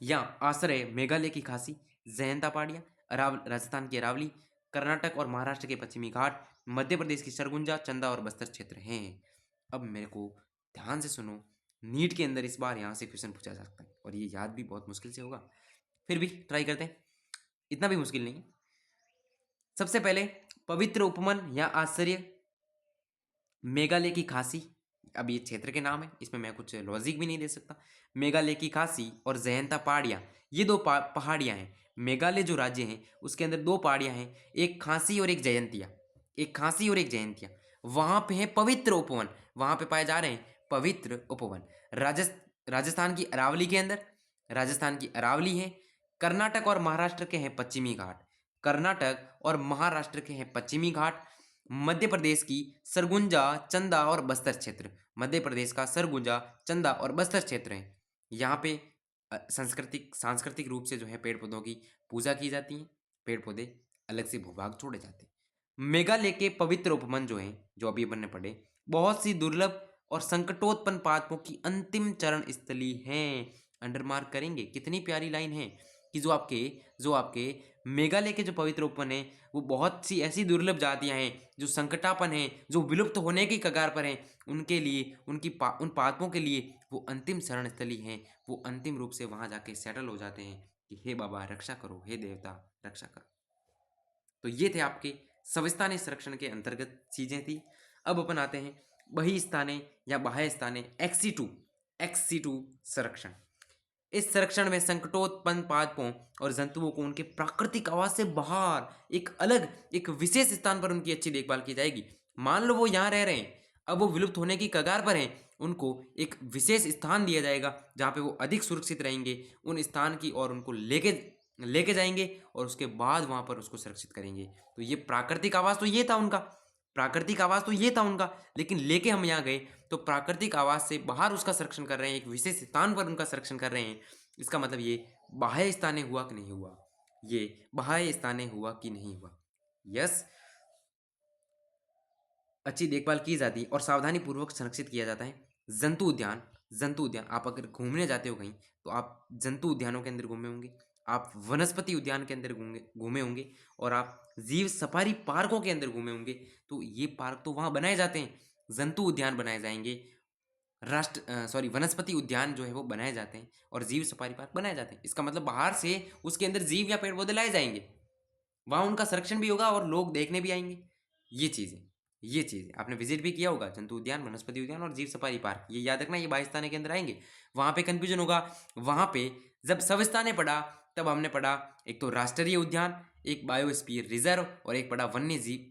या आश्रय मेघालय की खासी, जयंता पहाड़ियाँ, राजस्थान की अरावली, कर्नाटक और महाराष्ट्र के पश्चिमी घाट, मध्य प्रदेश की सरगुजा, चंदा और बस्तर क्षेत्र हैं। अब मेरे को ध्यान से सुनो, नीट के अंदर इस बार यहाँ से क्वेश्चन पूछा जा सकता है और ये याद भी बहुत मुश्किल से होगा, फिर भी ट्राई करते हैं, इतना भी मुश्किल नहीं है। सबसे पहले, पवित्र उपवन या आश्चर्य मेघालय की खासी, अब ये क्षेत्र के नाम है, इसमें मैं कुछ लॉजिक भी नहीं दे सकता। मेघालय की खासी और जयंता पहाड़ियाँ, ये दो पहाड़ियाँ हैं। मेघालय जो राज्य है उसके अंदर दो पहाड़ियाँ हैं, एक खासी और एक जयंतिया, एक खासी और एक जयंतिया। वहाँ पे है पवित्र उपवन, वहाँ पे पाए जा रहे हैं पवित्र उपवन। राजस्थान की अरावली के अंदर, राजस्थान की अरावली है। कर्नाटक और महाराष्ट्र के हैं पश्चिमी घाट, कर्नाटक और महाराष्ट्र के हैं पश्चिमी घाट। मध्य प्रदेश की सरगुजा, चंदा और बस्तर क्षेत्र, मध्य प्रदेश का सरगुजा, चंदा और बस्तर क्षेत्र है। यहाँ पे सांस्कृतिक रूप से जो है पेड़ पौधों की पूजा की जाती है, पेड़ पौधे अलग से भूभाग छोड़े जाते हैं। मेघालय के पवित्र उपवन जो हैं, जो अभी अपन ने पढ़े, बहुत सी दुर्लभ और संकटोत्पन्न पादपों की अंतिम चरण स्थली हैं। अंडरमार्क करेंगे, कितनी प्यारी लाइन है कि जो आपके मेघालय के जो पवित्र उपवन है वो बहुत सी ऐसी दुर्लभ जातियां हैं जो संकटापन है, जो विलुप्त होने की कगार पर हैं, उनके लिए उन पादपों के लिए वो अंतिम शरण स्थली हैं। वो अंतिम रूप से वहां जाके सेटल हो जाते हैं कि हे बाबा रक्षा करो, हे देवता रक्षा करो। तो ये थे आपके सविस्थानी संरक्षण के अंतर्गत चीजें थी। अब अपन आते हैं बहिस्थाने या बाह्य स्थाने एक्सी टू संरक्षण। इस संरक्षण में संकटोत्पन्न पादपों और जंतुओं को उनके प्राकृतिक आवास से बाहर एक विशेष स्थान पर उनकी अच्छी देखभाल की जाएगी। मान लो वो यहाँ रह रहे हैं, अब वो विलुप्त होने की कगार पर हैं, उनको एक विशेष स्थान दिया जाएगा जहाँ पे वो अधिक सुरक्षित रहेंगे। उन स्थान की और उनको लेके लेके जाएंगे और उसके बाद वहाँ पर उसको सुरक्षित करेंगे। तो ये प्राकृतिक आवास तो ये था उनका, प्राकृतिक आवास तो ये था उनका, लेकिन लेके हम यहाँ गए तो प्राकृतिक आवास से बाहर उसका संरक्षण कर रहे हैं, एक विशेष स्थान पर उनका संरक्षण कर रहे हैं। इसका मतलब ये बाह्य स्थाने हुआ कि नहीं हुआ, ये बाह्य स्थाने हुआ कि नहीं हुआ। यस, अच्छी देखभाल की जाती है और सावधानी पूर्वक संरक्षित किया जाता है। जंतु उद्यान आप अगर घूमने जाते हो कहीं तो आप जंतु उद्यानों के अंदर घूमे होंगे, आप वनस्पति उद्यान के अंदर घूमे होंगे और आप जीव सफारी पार्कों के अंदर घूमे होंगे। तो ये पार्क तो वहाँ बनाए जाते हैं, जंतु उद्यान बनाए जाएंगे, वनस्पति उद्यान जो है वो बनाए जाते हैं और जीव सफारी पार्क बनाए जाते हैं। इसका मतलब बाहर से उसके अंदर जीव या पेड़ पौधे लाए जाएंगे, वहाँ उनका संरक्षण भी होगा और लोग देखने भी आएंगे। ये चीज़ें आपने विजिट भी किया होगा, जंतु उद्यान, वनस्पति उद्यान और जीव सफारी पार्क, ये याद रखना, ये बाईस्थाने के अंदर आएंगे। वहाँ पे कंफ्यूजन होगा, वहाँ पे जब सविस्थाने पढ़ा तब हमने पढ़ा एक तो राष्ट्रीय उद्यान, एक बायोस्फीयर रिजर्व और एक पढ़ा वन्य जीव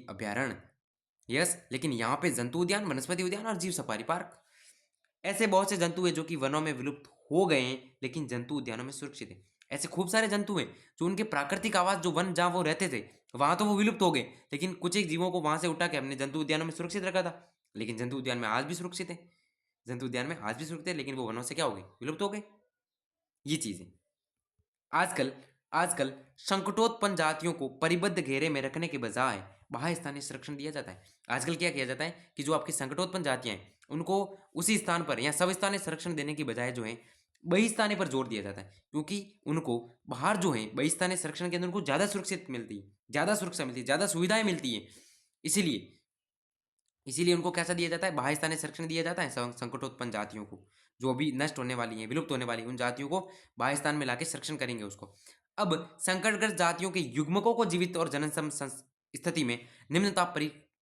अभ्यारण्य। यस, लेकिन यहाँ पे जंतु उद्यान, वनस्पति उद्यान और जीव सफारी पार्क, ऐसे बहुत से जंतु हैं जो कि वनों में विलुप्त हो गए हैं लेकिन जंतु उद्यानों में सुरक्षित है। ऐसे खूब सारे जंतु हैं जो उनके प्राकृतिक आवास, जो वन जहाँ वो रहते थे वहां तो वो विलुप्त हो गए, लेकिन कुछ एक जीवों को वहां से उठा के हमने जंतु उद्यानों में सुरक्षित रखा था। लेकिन जंतु उद्यान में आज भी सुरक्षित है, जंतु उद्यान में आज भी सुरक्षित है, लेकिन वो वनों से क्या हो गए, विलुप्त हो गए। ये चीजें आजकल आजकल संकटोत्पन्न जातियों को परिबद्ध घेरे में रखने के बजाय बाह्य स्थानीय संरक्षण दिया जाता है। आजकल क्या किया जाता है कि जो आपकी संकटोत्पन्न जातियां हैं उनको उसी स्थान पर या सविस्थानीय संरक्षण देने की बजाय जो है बहिस्थानी पर जोर दिया जाता है, क्योंकि उनको बाहर जो है बहिस्थानीय संरक्षण के अंदर उनको ज़्यादा सुरक्षित मिलती है, ज़्यादा सुरक्षा मिलती है, ज़्यादा सुविधाएं मिलती है। इसीलिए इसीलिए उनको कैसा दिया जाता है, बाह्य स्थानीय संरक्षण दिया जाता है। संकटोत्पन्न जातियों को जो अभी नष्ट होने वाली हैं, विलुप्त होने वाली उन जातियों को बाह्य स्थान में लाके संरक्षण करेंगे उसको। अब संकटग्रस्त जातियों के युग्मकों को जीवित और जनन स्थिति में निम्नताप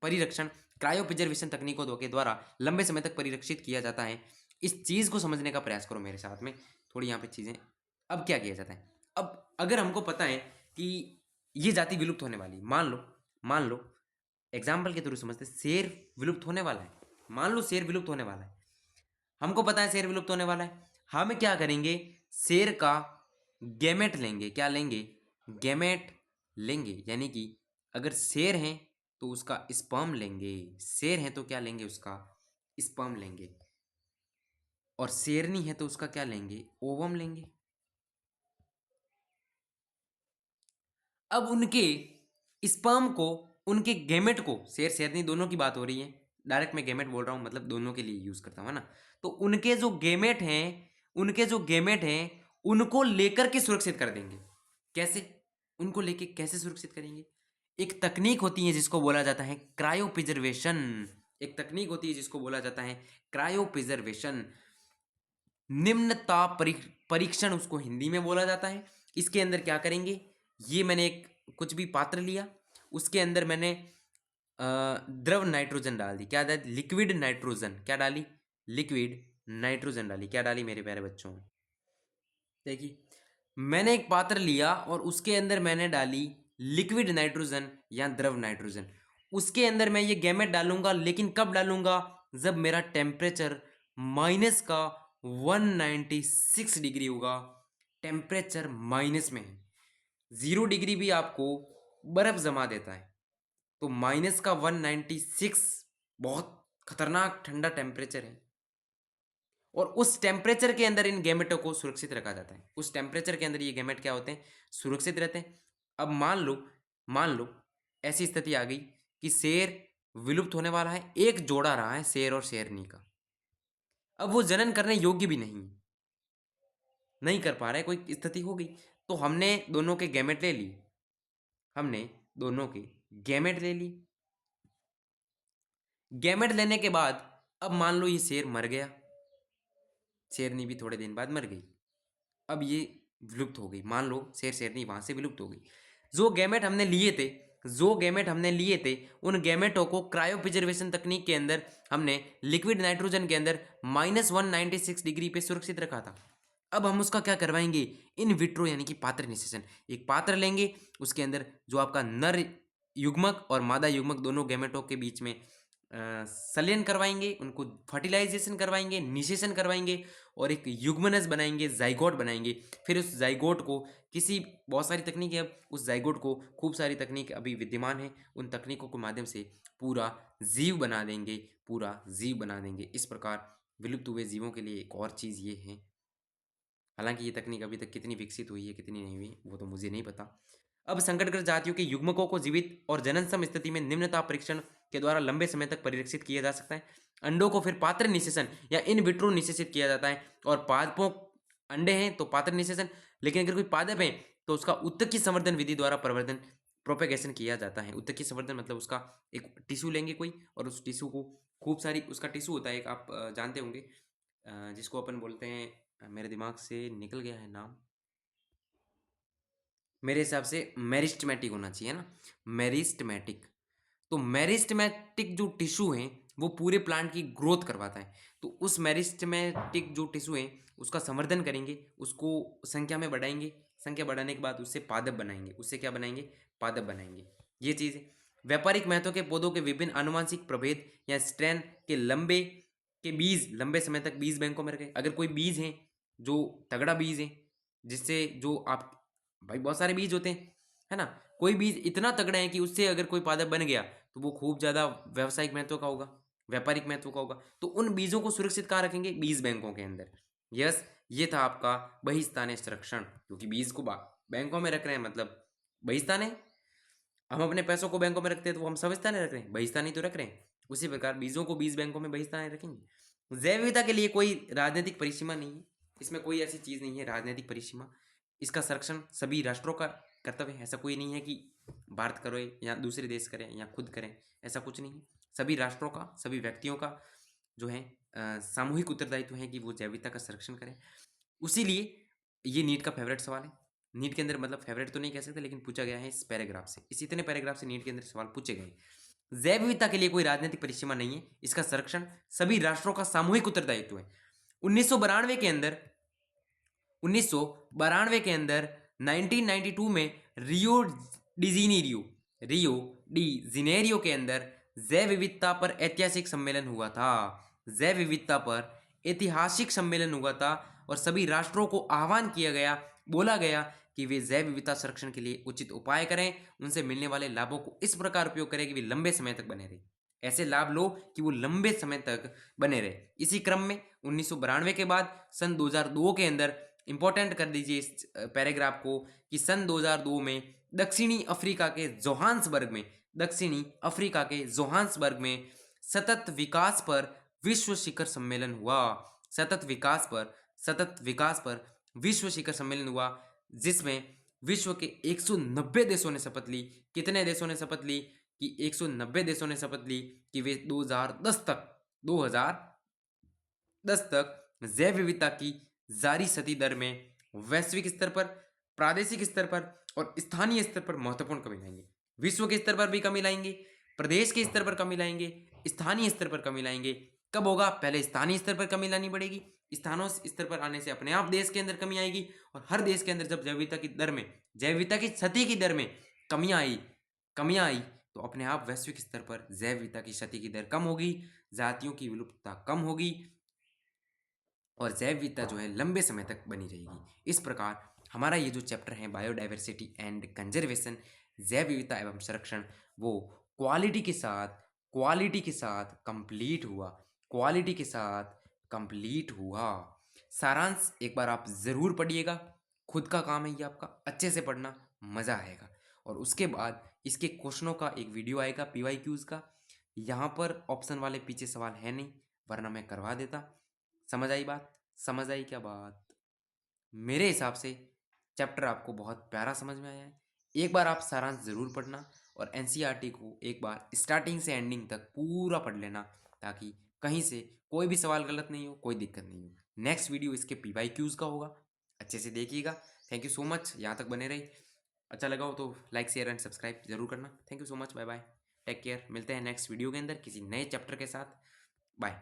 परिरक्षण क्रायो प्रिजर्वेशन तकनीकों के द्वारा लंबे समय तक परिरक्षित किया जाता है। इस चीज को समझने का प्रयास करो मेरे साथ में, थोड़ी यहाँ पे चीजें। अब क्या किया जाता है, अब अगर हमको पता है कि ये जाति विलुप्त होने वाली, मान लो एग्जाम्पल के थ्रू समझते, शेर विलुप्त होने वाला है, मान लो शेर विलुप्त होने वाला है, हमको पता है शेर विलुप्त होने वाला है। हम क्या करेंगे, शेर का गैमेट लेंगे, क्या लेंगे, गैमेट लेंगे, यानी कि अगर शेर है तो उसका स्पर्म लेंगे, शेर है तो क्या लेंगे, उसका स्पर्म लेंगे, और शेरनी है तो उसका क्या लेंगे, ओवम लेंगे। अब उनके स्पर्म को, उनके गैमेट को, शेर शेरनी दोनों की बात हो रही है, डायरेक्ट मैं गैमेट बोल रहा हूँ, मतलब दोनों के लिए यूज करता हूँ, है ना। तो उनके जो गैमेट हैं उनको लेकर के सुरक्षित कर देंगे। कैसे, उनको लेके कैसे सुरक्षित करेंगे, एक तकनीक होती है जिसको बोला जाता है क्रायो प्रिजर्वेशन, एक तकनीक होती है जिसको बोला जाता है क्रायो प्रिजर्वेशन, निम्न ताप परीक्षण उसको हिंदी में बोला जाता है। इसके अंदर क्या करेंगे, ये मैंने एक कुछ भी पात्र लिया, उसके अंदर मैंने द्रव नाइट्रोजन डाल दी। क्या डाली? Liquid nitrogen. क्या डाली? लिक्विड नाइट्रोजन डाली। क्या डाली मेरे प्यारे बच्चों? देखिए, मैंने एक पात्र लिया और उसके अंदर मैंने डाली लिक्विड नाइट्रोजन या द्रव नाइट्रोजन। उसके अंदर मैं ये गैमेट डालूंगा, लेकिन कब डालूंगा? जब मेरा टेम्परेचर माइनस का 196 डिग्री होगा। टेम्परेचर माइनस में है। 0 डिग्री भी आपको बर्फ जमा देता है, तो माइनस का 196 बहुत खतरनाक ठंडा टेम्परेचर है। और उस टेम्परेचर के अंदर इन गैमेटों को सुरक्षित रखा जाता है। उस टेम्परेचर के अंदर ये गैमेट क्या होते हैं? सुरक्षित रहते हैं। अब मान लो ऐसी स्थिति आ गई कि शेर विलुप्त होने वाला है, एक जोड़ा रहा है शेर और शेरनी का। अब वो जनन करने योग्य भी नहीं कर पा रहा है, कोई स्थिति हो गई, तो हमने दोनों के गैमेट ले लिए। हमने दोनों के गैमेट ले लिए। गैमेट लेने के बाद अब मान लो ये शेर मर गया, शेरनी भी थोड़े दिन बाद मर गई। अब ये विलुप्त हो गई। मान लो शेर शेरनी वहां से विलुप्त हो गई। जो गैमेट हमने लिए थे जो गैमेट हमने लिए थे उन गैमेटों को क्रायो प्रिजर्वेशन तकनीक के अंदर हमने लिक्विड नाइट्रोजन के अंदर -196 डिग्री पे सुरक्षित रखा था। अब हम उसका क्या करवाएंगे? इन विट्रो यानी कि पात्र निषेचन। एक पात्र लेंगे, उसके अंदर जो आपका नर युग्मक और मादा युग्मक दोनों गैमेटों के बीच में संलयन करवाएंगे, उनको फर्टिलाइजेशन करवाएंगे, निषेचन करवाएंगे और एक युग्मनज बनाएंगे, जाइगोट बनाएंगे। फिर उस जाइगोट को बहुत सारी तकनीकें, अब उस जाइगोट को खूब सारी तकनीक अभी विद्यमान है, उन तकनीकों के माध्यम से पूरा जीव बना देंगे, पूरा जीव बना देंगे। इस प्रकार विलुप्त हुए जीवों के लिए एक और चीज़ ये है, हालांकि ये तकनीक अभी तक कितनी विकसित हुई है कितनी नहीं हुई वो तो मुझे नहीं पता। अब संकटग्रस्त जातियों के युग्मकों को जीवित और जननसम स्थिति में निम्न ताप परीक्षण के द्वारा लंबे समय तक परिरक्षित किया जा सकता है। अंडों को फिर पात्र निषेचन या इन विट्रो निषेचित किया जाता है। और पादपों अंडे हैं तो पात्र निषेचन, लेकिन अगर कोई पादप है तो उसका उत्तकी संवर्धन विधि द्वारा प्रवर्धन प्रोपेगेशन किया जाता है। उत्तकी संवर्धन मतलब उसका एक टिश्यू लेंगे कोई, और उस टिश्यू को खूब सारी, उसका टिश्यू होता है एक, आप जानते होंगे, जिसको अपन बोलते हैं, मेरे दिमाग से निकल गया है नाम, मेरे हिसाब से मेरिस्टमैटिक होना चाहिए ना, मेरिस्टमैटिक। तो मेरिस्टमैटिक जो टिश्यू है वो पूरे प्लांट की ग्रोथ करवाता है। तो उस मेरिस्टमैटिक जो टिश्यू है उसका संवर्धन करेंगे, उसको संख्या में बढ़ाएंगे, संख्या बढ़ाने के बाद उससे पादप बनाएंगे, उससे क्या बनाएंगे? पादप बनाएंगे। ये चीज़ है। व्यापारिक महत्व के पौधों के विभिन्न आनुवंशिक प्रभेद या स्ट्रैन के बीज लंबे समय तक बीज बैंकों में रखे। अगर कोई बीज है जो तगड़ा बीज है, जिससे जो आप, भाई बहुत सारे बीज होते हैं, है ना, कोई बीज इतना तगड़ा है कि उससे अगर कोई पादप बन गया तो वो खूब ज़्यादा व्यावसायिक महत्व का होगा, व्यापारिक महत्व का होगा। तो उन बीजों को सुरक्षित कहाँ रखेंगे? बीज बैंकों के अंदर। यस, ये था आपका बहिस्तानीय संरक्षण, क्योंकि बीज को बैंकों में रख रहे हैं, मतलब बहिस्तान है। हम अपने पैसों को बैंकों में रखते हैं तो वो हम सविस्तानी रख रहे हैं, बहिस्तानी तो रख रहे हैं। उसी प्रकार बीजों को बीज बैंकों में बहिस्तानी रखेंगे। जैव विविधता के लिए कोई राजनीतिक परिसीमा नहीं है, इसमें कोई ऐसी चीज़ नहीं है राजनीतिक परिसीमा। इसका संरक्षण सभी राष्ट्रों का कर्तव्य है। ऐसा कोई नहीं है कि भारत करे या दूसरे देश करें या खुद करें, ऐसा कुछ नहीं है। सभी राष्ट्रों का, सभी व्यक्तियों का जो है सामूहिक उत्तरदायित्व है कि वो जैव विविधता का संरक्षण करें। उसीलिए ये नीट का फेवरेट सवाल है। नीट के अंदर, मतलब फेवरेट तो नहीं कह सकते, लेकिन पूछा गया है इस पैराग्राफ से, इस इतने पैराग्राफ से नीट के अंदर सवाल पूछे गए। जैव विविधता के लिए कोई राजनीतिक परिसीमा नहीं है, इसका संरक्षण सभी राष्ट्रों का सामूहिक उत्तरदायित्व है। 1992 के अंदर 1992 में रियो डी जिनेरियो के अंदर जैव विविधता पर ऐतिहासिक सम्मेलन हुआ था। जैव विविधता पर ऐतिहासिक सम्मेलन हुआ था और सभी राष्ट्रों को आह्वान किया गया, बोला गया कि वे जैव विविधता संरक्षण के लिए उचित उपाय करें, उनसे मिलने वाले लाभों को इस प्रकार उपयोग करें कि वे लंबे समय तक बने रहे। ऐसे लाभ लो कि वो लंबे समय तक बने रहे। इसी क्रम में 1992 के बाद सन 2002 के अंदर, इंपॉर्टेंट कर दीजिए इस पैराग्राफ को, कि सन 2002 में दक्षिणी अफ्रीका के जोहान्सबर्ग में सतत विकास पर विश्व शिखर सम्मेलन हुआ। सतत विकास पर विश्व शिखर सम्मेलन हुआ, जिसमें विश्व के 190 देशों ने शपथ ली। कितने देशों ने शपथ ली? कि 190 देशों ने शपथ ली कि वे 2010 तक जैव विविधता की जारी सती दर में वैश्विक स्तर पर, प्रादेशिक स्तर पर और स्थानीय स्तर पर महत्वपूर्ण कमी लाएंगे। विश्व के स्तर पर भी कमी लाएंगे, प्रदेश के स्तर पर कमी लाएंगे, स्थानीय स्तर पर कमी लाएंगे। कब होगा? पहले स्थानीय स्तर पर कमी लानी पड़ेगी। स्थानों स्तर पर आने से अपने आप देश के अंदर कमी आएगी, और हर देश के अंदर जब जैव विविधता की दर में, जैव विविधता की क्षति की दर में कमियां आई, तो अपने आप वैश्विक स्तर पर जैव विविधता की क्षति की दर कम होगी, जातियों की विलुप्तता कम होगी, और जैव विविधता जो है लंबे समय तक बनी रहेगी। इस प्रकार हमारा ये जो चैप्टर है बायोडाइवर्सिटी एंड कंजर्वेशन, जैव विविधता एवं संरक्षण, वो क्वालिटी के साथ कंप्लीट हुआ, क्वालिटी के साथ कंप्लीट हुआ। सारांश एक बार आप ज़रूर पढ़िएगा, खुद का काम है ये आपका, अच्छे से पढ़ना, मज़ा आएगा। और उसके बाद इसके क्वेश्चनों का एक वीडियो आएगा PYQs का। यहाँ पर ऑप्शन वाले पीछे सवाल है नहीं, वरना मैं करवा देता। समझ आई बात? समझ आई क्या बात? मेरे हिसाब से चैप्टर आपको बहुत प्यारा समझ में आया है। एक बार आप सारांश ज़रूर पढ़ना, और NCERT को एक बार स्टार्टिंग से एंडिंग तक पूरा पढ़ लेना, ताकि कहीं से कोई भी सवाल गलत नहीं हो, कोई दिक्कत नहीं हो। नेक्स्ट वीडियो इसके PYQs का होगा, अच्छे से देखिएगा। थैंक यू सो मच, यहाँ तक बने रही। अच्छा लगा हो तो लाइक शेयर एंड सब्सक्राइब जरूर करना। Thank you so much, bye bye, take care. मिलते हैं नेक्स्ट वीडियो के अंदर किसी नए चैप्टर के साथ। बाय।